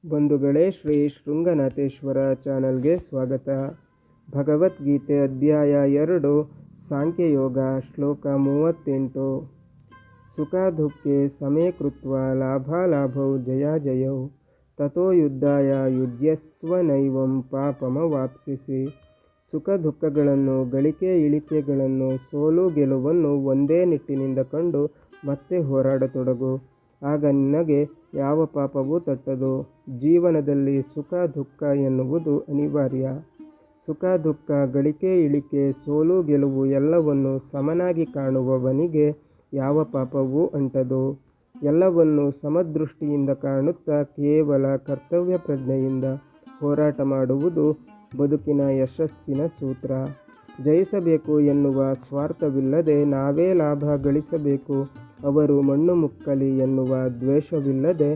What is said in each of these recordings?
ಬಂಧುಗಳೇ, ಶ್ರೀ ಶೃಂಗನಾಥೇಶ್ವರ ಚಾನಲ್ಗೆ ಸ್ವಾಗತ. ಭಗವದ್ಗೀತೆ ಅಧ್ಯಾಯ 2 ಸಾಂಖ್ಯಯೋಗ ಶ್ಲೋಕ 38. ಸುಖ ದುಃಖೆ ಸಮೇ ಕೃತ್ವಾ ಲಾಭಾಲಾಭೌ ಜಯಾಜಯೌ ತಥೋ ಯುದ್ಧಾಯ ಯುಜ್ಯಸ್ವ ನೈವಂ ಪಾಪಮವಾಪ್ಸ್ಯಸಿ. ಸುಖ ದುಃಖಗಳನ್ನು, ಗಳಿಕೆ ಇಳಿಕೆಗಳನ್ನು, ಸೋಲು ಗೆಲುವನ್ನು ಒಂದೇ ನಿಟ್ಟಿನಿಂದ ಕಂಡು ಮತ್ತೆ ಹೋರಾಡತೊಡಗು, ಆಗ ನಿನಗೆ ಯಾವ ಪಾಪವೂ ತಟ್ಟದು. ಜೀವನದಲ್ಲಿ ಸುಖ ದುಃಖ ಎನ್ನುವುದು ಅನಿವಾರ್ಯ. ಸುಖ ದುಃಖ, ಗಳಿಕೆ ಇಳಿಕೆ, ಸೋಲು ಗೆಲುವು ಎಲ್ಲವನ್ನು ಸಮನಾಗಿ ಕಾಣುವವನಿಗೆ ಯಾವ ಪಾಪವೂ ಅಂಟದು. ಎಲ್ಲವನ್ನು ಸಮದೃಷ್ಟಿಯಿಂದ ಕಾಣುತ್ತಾ ಕೇವಲ ಕರ್ತವ್ಯ ಪ್ರಜ್ಞೆಯಿಂದ ಹೋರಾಟ ಮಾಡುವುದು ಬದುಕಿನ ಯಶಸ್ಸಿನ ಸೂತ್ರ. ಜಯಿಸಬೇಕು ಎನ್ನುವ ಸ್ವಾರ್ಥವಿಲ್ಲದೆ ನಾವೇ ಲಾಭ ಗಳಿಸಬೇಕು, ಅವರು ಮಣ್ಣು ಮುಕ್ಕಲಿ ಎನ್ನುವ ದ್ವೇಷವಿಲ್ಲದೆ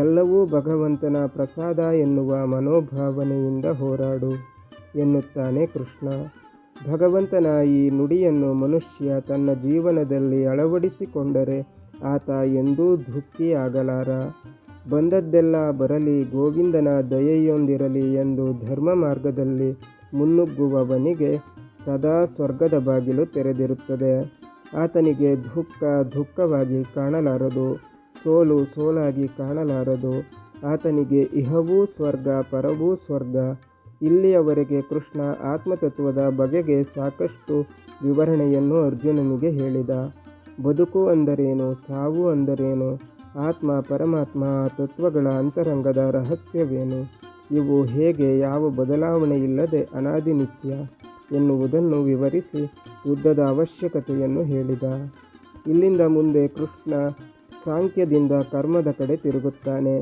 ಎಲ್ಲವೂ ಭಗವಂತನ ಪ್ರಸಾದ ಎನ್ನುವ ಮನೋಭಾವನೆಯಿಂದ ಹೋರಾಡು ಎನ್ನುತ್ತಾನೆ ಕೃಷ್ಣ. ಭಗವಂತನ ಈ ನುಡಿಯನ್ನು ಮನುಷ್ಯ ತನ್ನ ಜೀವನದಲ್ಲಿ ಅಳವಡಿಸಿಕೊಂಡರೆ ಆತ ಎಂದೂ ದುಃಖಿ ಆಗಲಾರ. ಬಂದದ್ದೆಲ್ಲ ಬರಲಿ, ಗೋವಿಂದನ ದಯೆಯೊಂದಿರಲಿ ಎಂದು ಧರ್ಮ ಮಾರ್ಗದಲ್ಲಿ ಮುನ್ನುಗ್ಗುವವನಿಗೆ ಸದಾ ಸ್ವರ್ಗದ ಬಾಗಿಲು ತೆರೆದಿರುತ್ತದೆ. ಆತನಿಗೆ ದುಃಖ ದುಃಖವಾಗಿ ಕಾಣಲಾರದು, ಸೋಲು ಸೋಲಾಗಿ ಕಾಣಲಾರದು. ಆತನಿಗೆ ಇಹವೂ ಸ್ವರ್ಗ, ಪರವೂ ಸ್ವರ್ಗ. ಇಲ್ಲಿಯವರೆಗೆ ಕೃಷ್ಣ ಆತ್ಮತತ್ವದ ಬಗೆಗೆ ಸಾಕಷ್ಟು ವಿವರಣೆಯನ್ನು ಅರ್ಜುನನಿಗೆ ಹೇಳಿದ. ಬದುಕು ಅಂದರೇನು, ಸಾವು ಅಂದರೇನು, ಆತ್ಮ ಪರಮಾತ್ಮ ತತ್ವಗಳ ಅಂತರಂಗದ ರಹಸ್ಯವೇನು, ಇವು ಹೇಗೆ ಯಾವ ಬದಲಾವಣೆಯಿಲ್ಲದೆ ಅನಾದಿ ನಿತ್ಯ ಎನ್ನುವುದನ್ನು ವಿವರಿಸಿ ಯುದ್ಧದ ಅವಶ್ಯಕತೆಯನ್ನು ಹೇಳಿದ. ಇಲ್ಲಿಂದ ಮುಂದೆ ಕೃಷ್ಣ ಸಾಂಖ್ಯದಿಂದ ಕರ್ಮದ ಕಡೆ ತಿರುಗುತ್ತಾನೆ.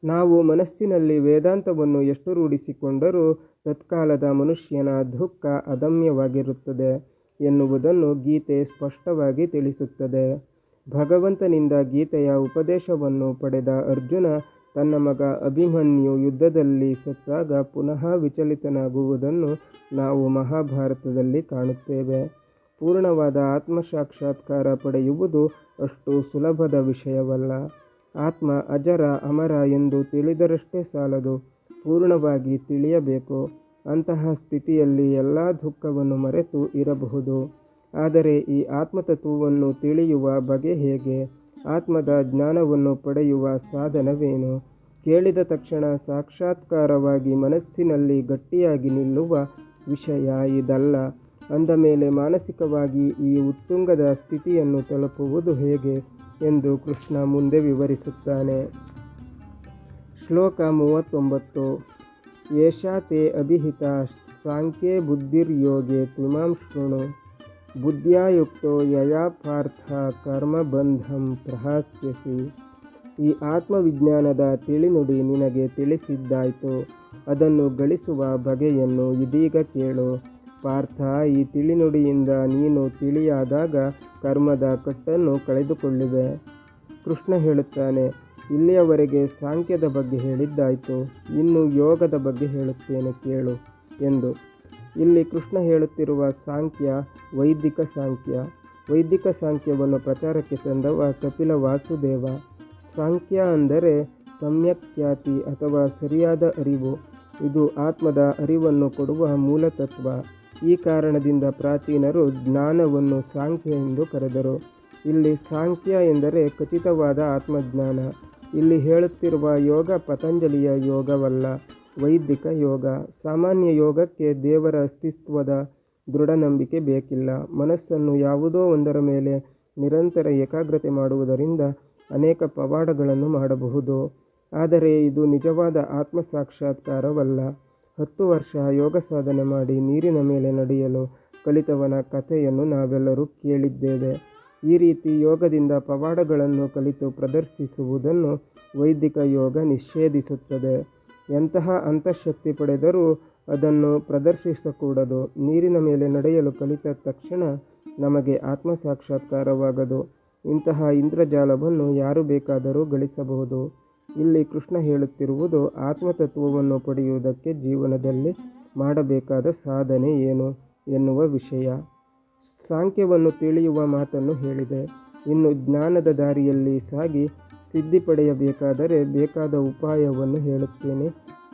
ನಾವು ಮನಸ್ಸಿನಲ್ಲಿ ವೇದಾಂತವನ್ನು ಎಷ್ಟು ರೂಢಿಸಿಕೊಂಡರೂ ತತ್ಕಾಲದ ಮನುಷ್ಯನ ದುಃಖ ಅದಮ್ಯವಾಗಿರುತ್ತದೆ ಎನ್ನುವುದನ್ನು ಗೀತೆ ಸ್ಪಷ್ಟವಾಗಿ ತಿಳಿಸುತ್ತದೆ. ಭಗವಂತನಿಂದ ಗೀತೆಯ ಉಪದೇಶವನ್ನು ಪಡೆದ ಅರ್ಜುನ ತನ್ನ ಮಗ ಅಭಿಮನ್ಯು ಯುದ್ಧದಲ್ಲಿ ಸತ್ತಾಗ ಪುನಃ ವಿಚಲಿತನಾಗುವುದನ್ನು ನಾವು ಮಹಾಭಾರತದಲ್ಲಿ ಕಾಣುತ್ತೇವೆ. ಪೂರ್ಣವಾದ ಆತ್ಮಸಾಕ್ಷಾತ್ಕಾರ ಪಡೆಯುವುದು ಅಷ್ಟು ಸುಲಭದ ವಿಷಯವಲ್ಲ. ಆತ್ಮ ಅಜರ ಅಮರ ಎಂದು ತಿಳಿದರಷ್ಟೇ ಸಾಲದು, ಪೂರ್ಣವಾಗಿ ತಿಳಿಯಬೇಕು. ಅಂತಹ ಸ್ಥಿತಿಯಲ್ಲಿ ಎಲ್ಲ ದುಃಖವನ್ನು ಮರೆತು ಇರಬಹುದು. ಆದರೆ ಈ ಆತ್ಮತತ್ವವನ್ನು ತಿಳಿಯುವ ಬಗೆ ಹೇಗೆ? ಆತ್ಮದ ಜ್ಞಾನವನ್ನು ಪಡೆಯುವ ಸಾಧನವೇನು? ಕೇಳಿದ ತಕ್ಷಣ ಸಾಕ್ಷಾತ್ಕಾರವಾಗಿ ಮನಸ್ಸಿನಲ್ಲಿ ಗಟ್ಟಿಯಾಗಿ ನಿಲ್ಲುವ ವಿಷಯ ಇದಲ್ಲ. ಅಂದ ಮೇಲೆ ಮಾನಸಿಕವಾಗಿ ಈ ಉತ್ತುಂಗದ ಸ್ಥಿತಿಯನ್ನು ತಲುಪುವುದು ಹೇಗೆ ಎಂದು ಕೃಷ್ಣ ಮುಂದೆ ವಿವರಿಸುತ್ತಾನೆ. ಶ್ಲೋಕ 39. ಏಷಾ ತೇ ಅಭಿಹಿತ ಸಾಂಖ್ಯೇ ಬುದ್ಧಿರ್ಯೋಗೆ ತ್ವಿಮಾಂ ಶೃಣು ಬುದ್ಧ್ಯಾ ಯುಕ್ತೋ ಯಯಾ ಪಾರ್ಥ ಕರ್ಮಬಂಧಂ ಪ್ರಹಾಸ್ಯಸಿ. ಈ ಆತ್ಮವಿಜ್ಞಾನದ ತಿಳಿನುಡಿ ನಿನಗೆ ತಿಳಿಸಿದ್ದಾಯಿತು. ಅದನ್ನು ಗಳಿಸುವ ಬಗೆಯನ್ನು ಇದೀಗ ಕೇಳು. ಪಾರ್ಥ, ಈ ತಿಳಿನುಡಿಯಿಂದ ನೀನು ತಿಳಿಯಾದಾಗ ಕರ್ಮದ ಕಟ್ಟನ್ನು ಕಳೆದುಕೊಳ್ಳುವೆ. ಕೃಷ್ಣ ಹೇಳುತ್ತಾನೆ, ಇಲ್ಲಿಯವರೆಗೆ ಸಾಂಖ್ಯದ ಬಗ್ಗೆ ಹೇಳಿದ್ದಾಯಿತು, ಇನ್ನು ಯೋಗದ ಬಗ್ಗೆ ಹೇಳುತ್ತೇನೆ ಕೇಳು ಎಂದು. ಇಲ್ಲಿ ಕೃಷ್ಣ ಹೇಳುತ್ತಿರುವ ಸಾಂಖ್ಯ ವೈದಿಕ ಸಾಂಖ್ಯ. ವೈದಿಕ ಸಾಂಖ್ಯವನ್ನು ಪ್ರಚಾರಕ್ಕೆ ತಂದವ ಕಪಿಲ ವಾಸುದೇವ. ಸಾಂಖ್ಯ ಅಂದರೆ ಸಮ್ಯಕ್ ಖ್ಯಾತಿ ಅಥವಾ ಸರಿಯಾದ ಅರಿವು. ಇದು ಆತ್ಮದ ಅರಿವನ್ನು ಕೊಡುವ ಮೂಲತತ್ವ. ಈ ಕಾರಣದಿಂದ ಪ್ರಾಚೀನರು ಜ್ಞಾನವನ್ನು ಸಾಂಖ್ಯ ಎಂದು ಕರೆದರು. ಇಲ್ಲಿ ಸಾಂಖ್ಯ ಎಂದರೆ ಖಚಿತವಾದ ಆತ್ಮಜ್ಞಾನ. ಇಲ್ಲಿ ಹೇಳುತ್ತಿರುವ ಯೋಗ ಪತಂಜಲಿಯ ಯೋಗವಲ್ಲ, ವೈದಿಕ ಯೋಗ. ಸಾಮಾನ್ಯ ಯೋಗಕ್ಕೆ ದೇವರ ಅಸ್ತಿತ್ವದ ದೃಢ ನಂಬಿಕೆ ಬೇಕಿಲ್ಲ. ಮನಸ್ಸನ್ನು ಯಾವುದೋ ಒಂದರ ಮೇಲೆ ನಿರಂತರ ಏಕಾಗ್ರತೆ ಮಾಡುವುದರಿಂದ ಅನೇಕ ಪವಾಡಗಳನ್ನು ಮಾಡಬಹುದು. ಆದರೆ ಇದು ನಿಜವಾದ ಆತ್ಮ ಸಾಕ್ಷಾತ್ಕಾರವಲ್ಲ. 10 ವರ್ಷ ಯೋಗ ಸಾಧನೆ ಮಾಡಿ ನೀರಿನ ಮೇಲೆ ನಡೆಯಲು ಕಲಿತವನ ಕಥೆಯನ್ನು ನಾವೆಲ್ಲರೂ ಕೇಳಿದ್ದೇವೆ. ಈ ರೀತಿ ಯೋಗದಿಂದ ಪವಾಡಗಳನ್ನು ಕಲಿತು ಪ್ರದರ್ಶಿಸುವುದನ್ನು ವೈದಿಕ ಯೋಗ ನಿಷೇಧಿಸುತ್ತದೆ. ಎಂತಹ ಅಂತಃಶಕ್ತಿ ಪಡೆದರೂ ಅದನ್ನು ಪ್ರದರ್ಶಿಸಕೂಡದು. ನೀರಿನ ಮೇಲೆ ನಡೆಯಲು ಕಲಿತ ತಕ್ಷಣ ನಮಗೆ ಆತ್ಮ ಸಾಕ್ಷಾತ್ಕಾರವಾಗದು. ಇಂತಹ ಇಂದ್ರಜಾಲವನ್ನು ಯಾರು ಬೇಕಾದರೂ ಗಳಿಸಬಹುದು. ಇಲ್ಲಿ ಕೃಷ್ಣ ಹೇಳುತ್ತಿರುವುದು ಆತ್ಮತತ್ವವನ್ನು ಪಡೆಯುವುದಕ್ಕೆ ಜೀವನದಲ್ಲಿ ಮಾಡಬೇಕಾದ ಸಾಧನೆ ಏನು ಎನ್ನುವ ವಿಷಯ. ಸಾಂಖ್ಯವನ್ನು ತಿಳಿಯುವ ಮಾತನ್ನು ಹೇಳಿದೆ. ಇನ್ನು ಜ್ಞಾನದ ದಾರಿಯಲ್ಲಿ ಸಾಗಿ ಸಿದ್ಧಿ ಪಡೆಯಬೇಕಾದರೆ ಬೇಕಾದ ಉಪಾಯವನ್ನು ಹೇಳುತ್ತೇನೆ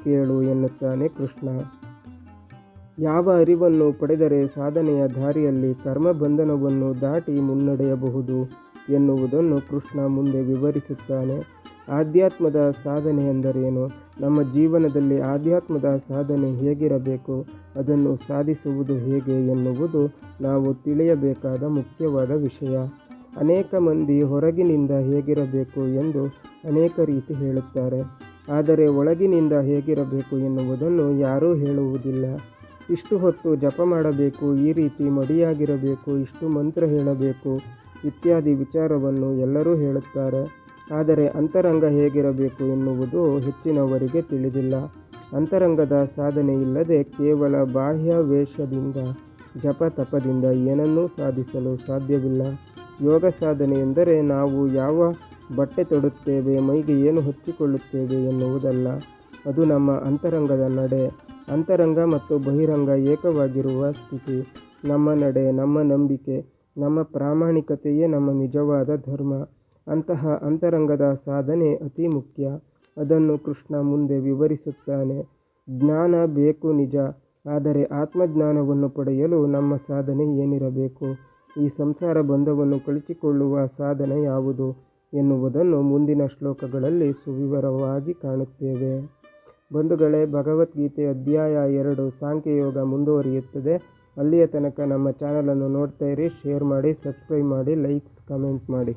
ಕೇಳು ಎನ್ನುತ್ತಾನೆ ಕೃಷ್ಣ. ಯಾವ ಅರಿವನ್ನು ಪಡೆದರೆ ಸಾಧನೆಯ ದಾರಿಯಲ್ಲಿ ಕರ್ಮಬಂಧನವನ್ನು ದಾಟಿ ಮುನ್ನಡೆಯಬಹುದು ಎನ್ನುವುದನ್ನು ಕೃಷ್ಣ ಮುಂದೆ ವಿವರಿಸುತ್ತಾನೆ. ಆಧ್ಯಾತ್ಮದ ಸಾಧನೆ ಎಂದರೇನು? ನಮ್ಮ ಜೀವನದಲ್ಲಿ ಆಧ್ಯಾತ್ಮದ ಸಾಧನೆ ಹೇಗಿರಬೇಕು, ಅದನ್ನು ಸಾಧಿಸುವುದು ಹೇಗೆ ಎನ್ನುವುದು ನಾವು ತಿಳಿಯಬೇಕಾದ ಮುಖ್ಯವಾದ ವಿಷಯ. ಅನೇಕ ಮಂದಿ ಹೊರಗಿನಿಂದ ಹೇಗಿರಬೇಕು ಎಂದು ಅನೇಕ ರೀತಿ ಹೇಳುತ್ತಾರೆ, ಆದರೆ ಒಳಗಿನಿಂದ ಹೇಗಿರಬೇಕು ಎನ್ನುವುದನ್ನು ಯಾರೂ ಹೇಳುವುದಿಲ್ಲ. ಇಷ್ಟು ಹೊತ್ತು ಜಪ ಮಾಡಬೇಕು, ಈ ರೀತಿ ಮಡಿಯಾಗಿರಬೇಕು, ಇಷ್ಟು ಮಂತ್ರ ಹೇಳಬೇಕು ಇತ್ಯಾದಿ ವಿಚಾರವನ್ನು ಎಲ್ಲರೂ ಹೇಳುತ್ತಾರೆ. ಆದರೆ ಅಂತರಂಗ ಹೇಗಿರಬೇಕು ಎನ್ನುವುದು ಹೆಚ್ಚಿನವರಿಗೆ ತಿಳಿದಿಲ್ಲ. ಅಂತರಂಗದ ಸಾಧನೆ ಇಲ್ಲದೆ ಕೇವಲ ಬಾಹ್ಯ ವೇಷದಿಂದ ಜಪ ತಪದಿಂದ ಏನನ್ನೂ ಸಾಧಿಸಲು ಸಾಧ್ಯವಿಲ್ಲ. ಯೋಗ ಸಾಧನೆ ಎಂದರೆ ನಾವು ಯಾವ ಬಟ್ಟೆ ತೊಡುತ್ತೇವೆ, ಮೈಗೆ ಏನು ಹಚ್ಚಿಕೊಳ್ಳುತ್ತೇವೆ ಎನ್ನುವುದಲ್ಲ. ಅದು ನಮ್ಮ ಅಂತರಂಗದ ನಡೆ. ಅಂತರಂಗ ಮತ್ತು ಬಹಿರಂಗ ಏಕವಾಗಿರುವ ಸ್ಥಿತಿ. ನಮ್ಮ ನಡೆ, ನಮ್ಮ ನಂಬಿಕೆ, ನಮ್ಮ ಪ್ರಾಮಾಣಿಕತೆಯೇ ನಮ್ಮ ನಿಜವಾದ ಧರ್ಮ. ಅಂತಹ ಅಂತರಂಗದ ಸಾಧನೆ ಅತಿ ಮುಖ್ಯ. ಅದನ್ನು ಕೃಷ್ಣ ಮುಂದೆ ವಿವರಿಸುತ್ತಾನೆ. ಜ್ಞಾನ ಬೇಕು ನಿಜ, ಆದರೆ ಆತ್ಮಜ್ಞಾನವನ್ನು ಪಡೆಯಲು ನಮ್ಮ ಸಾಧನೆ ಏನಿರಬೇಕು, ಈ ಸಂಸಾರ ಬಂಧವನ್ನು ಕಳಚಿಕೊಳ್ಳುವ ಸಾಧನ ಯಾವುದು ಎನ್ನುವುದನ್ನು ಮುಂದಿನ ಶ್ಲೋಕಗಳಲ್ಲಿ ಸುವಿವರವಾಗಿ ಕಾಣುತ್ತೇವೆ. ಬಂಧುಗಳೇ, ಭಗವದ್ಗೀತೆ ಅಧ್ಯಾಯ 2 ಸಾಂಖ್ಯಯೋಗ ಮುಂದುವರಿಯುತ್ತದೆ. ಅಲ್ಲಿಯ ತನಕ ನಮ್ಮ ಚಾನಲನ್ನು ನೋಡ್ತಾ ಇರಿ, ಶೇರ್ ಮಾಡಿ, ಸಬ್ಸ್ಕ್ರೈಬ್ ಮಾಡಿ, ಲೈಕ್ಸ್ ಕಮೆಂಟ್ ಮಾಡಿ.